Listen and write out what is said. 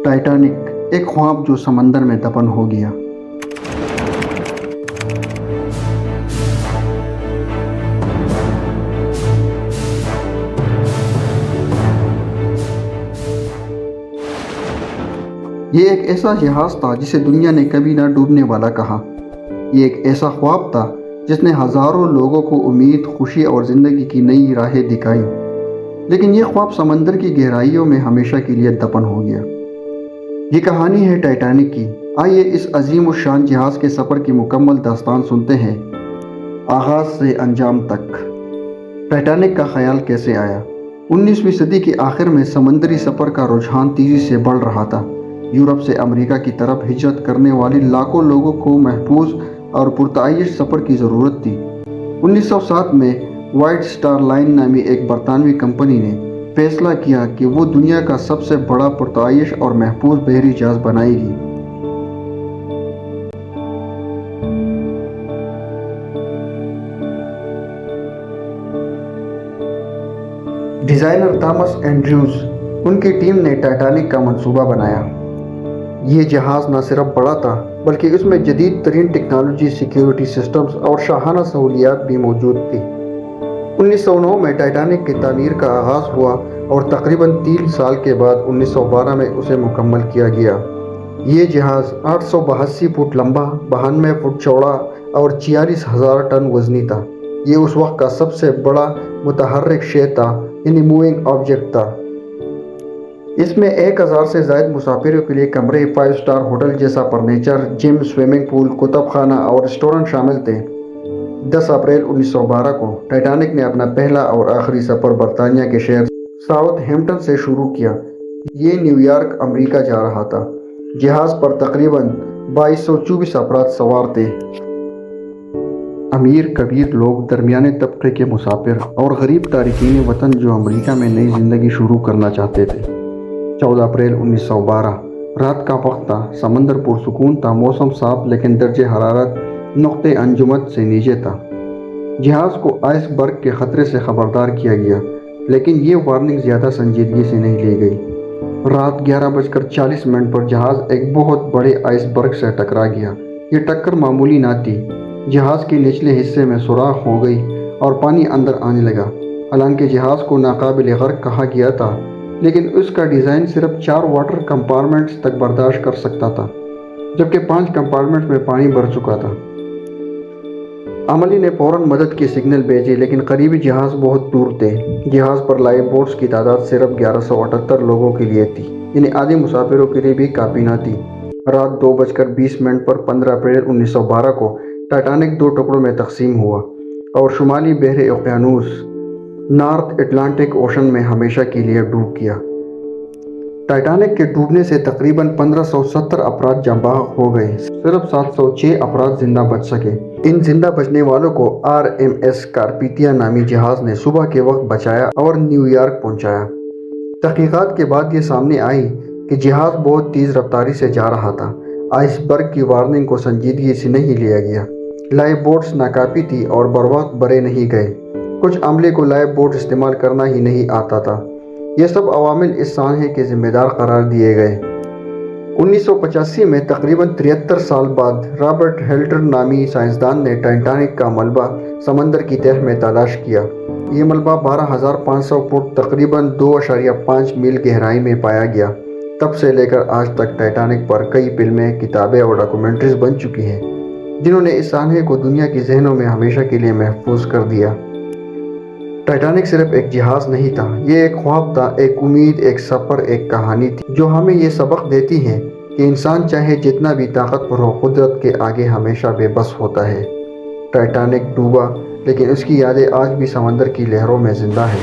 Titanic, एक ख्वाब जो समंदर में दफन हो गया। ये एक ऐसा जहाज़ था जिसे दुनिया ने कभी ना डूबने वाला कहा। ये एक ऐसा ख्वाब था जिसने हज़ारों लोगों को उम्मीद, खुशी और ज़िंदगी की नई राहें दिखाई। लेकिन ये ख्वाब समंदर की गहराइयों में हमेशा के लिए दफन हो गया। ये कहानी है टाइटैनिक की। आइए इस अजीम और शान जहाज़ के सफ़र की मुकम्मल दास्तान सुनते हैं, आगाज़ से अंजाम तक। टाइटैनिक का ख्याल कैसे आया? 19वीं सदी के आखिर में समंदरी सफ़र का रुझान तेज़ी से बढ़ रहा था। यूरोप से अमेरिका की तरफ हिजरत करने वाली लाखों लोगों को महफूज और पुरताइश सफ़र की ज़रूरत थी। 1907 में वाइट स्टार लाइन नामी एक बरतानवी कंपनी ने फैसला किया कि वो दुनिया का सबसे बड़ा पुरताइश और महफूज बहरी जहाज़ बनाएगी। डिज़ाइनर थॉमस एंड्रयूज़, उनकी टीम ने टाइटैनिक का मंसूबा बनाया। ये जहाज़ न सिर्फ बड़ा था बल्कि उसमें जदीद तरीन टेक्नोलॉजी, सिक्योरिटी सिस्टम्स और शाहाना सहूलियात भी मौजूद थी। 1909 में टाइटैनिक की तामीर का आगाज़ हुआ और तकरीबन 3 साल के बाद 1912 में उसे मुकम्मल किया गया। ये जहाज़ 882 फुट लंबा, 92 फुट चौड़ा और 46,000 टन वज़नी था। ये उस वक्त का सबसे बड़ा मुतहर्रिक शे था, यानी मूविंग ऑब्जेक्ट था। इसमें 1000 से ज़ायद मुसाफिरों के लिए कमरे, 5 स्टार होटल जैसा furniture, gym, swimming pool, Qutub खाना और रेस्टोरेंट शामिल थे। 10 अप्रैल 1912 को टाइटैनिक ने अपना पहला और आखिरी सफ़र बरतानिया के शहर साउथहैम्पटन से शुरू किया। ये न्यूयॉर्क, अमेरिका जा रहा था। जहाज़ पर तकरीबन 2224 अफराद सवार थे। अमीर कबीर लोग, दरमियाने तबके के मुसाफिर और गरीब तारिकीन वतन जो अमेरिका में नई ज़िंदगी शुरू करना चाहते थे। 14 अप्रैल 1912 रात का वक्त था। समंदर पुरसुकून था, मौसम साफ लेकिन दर्जे हरारत नुक्ते अंजुमत से नीचे था। जहाज़ को आइसबर्ग के ख़तरे से ख़बरदार किया गया, लेकिन ये वार्निंग ज़्यादा संजीदगी से नहीं ली गई। रात 11:40 पर जहाज़ एक बहुत बड़े आइसबर्ग से टकरा गया। ये टक्कर मामूली ना थी। जहाज़ के निचले हिस्से में सुराख हो गई और पानी अंदर आने लगा। हालांकि जहाज़ को नाकाबिल गर्क कहा गया था, लेकिन उसका डिज़ाइन सिर्फ 4 वाटर कंपार्टमेंट्स तक बर्दाश्त कर सकता था, जबकि 5 कंपार्टमेंट्स में पानी भर चुका था। अमली ने फ़ौरन मदद के सिग्नल भेजे, लेकिन करीबी जहाज़ बहुत दूर थे। जहाज़ पर लाइफ बोट्स की तादाद सिर्फ 1178 लोगों के लिए थी, यानी आधे मुसाफिरों के लिए भी काफ़ी न थी। रात 2:20 पर 15 अप्रैल 1912 को टाइटैनिक 2 टुकड़ों में तकसीम हुआ और शुमाली बहरे ओशियानूस, नॉर्थ अटलांटिक ओशन में हमेशा के लिए डूब गया। टाइटैनिक के डूबने से तकरीबन 1570 अफराद जांबाग हो गए। सिर्फ 706 अफराद जिंदा बच सके। इन जिंदा बचने वालों को RMS कार्पेथिया नामी जहाज़ ने सुबह के वक्त बचाया और न्यूयॉर्क पहुंचाया। तहकीकात के बाद ये सामने आई कि जहाज़ बहुत तेज़ रफ्तारी से जा रहा था। आइसबर्ग की वार्निंग को संजीदगी से नहीं लिया गया। लाइफ बोट्स नाकाफी थी और बर्वक्त बरे नहीं गए। कुछ अमले को लाइफ बोट इस्तेमाल करना ही नहीं आता था। ये सब अवामिल इस सानहे के जिम्मेदार करार दिए गए। 1985 में तकरीबन 73 साल बाद रॉबर्ट हेल्टर नामी साइंसदान ने टाइटैनिक का मलबा समंदर की तह में तलाश किया। ये मलबा 12,500 फुट तकरीबन 2.5 मील गहराई में पाया गया। तब से लेकर आज तक टाइटैनिक पर कई फिल्में, किताबें और डॉक्यूमेंट्रीज बन चुकी हैं, जिन्होंने इस सानहे को दुनिया की जहनों में हमेशा के लिए महफूज कर दिया। टाइटैनिक सिर्फ एक जहाज़ नहीं था, ये एक ख्वाब था, एक उम्मीद, एक सफ़र, एक कहानी थी जो हमें ये सबक देती है कि इंसान चाहे जितना भी ताकतवर हो, कुदरत के आगे हमेशा बेबस होता है। टाइटैनिक डूबा, लेकिन उसकी यादें आज भी समंदर की लहरों में ज़िंदा है।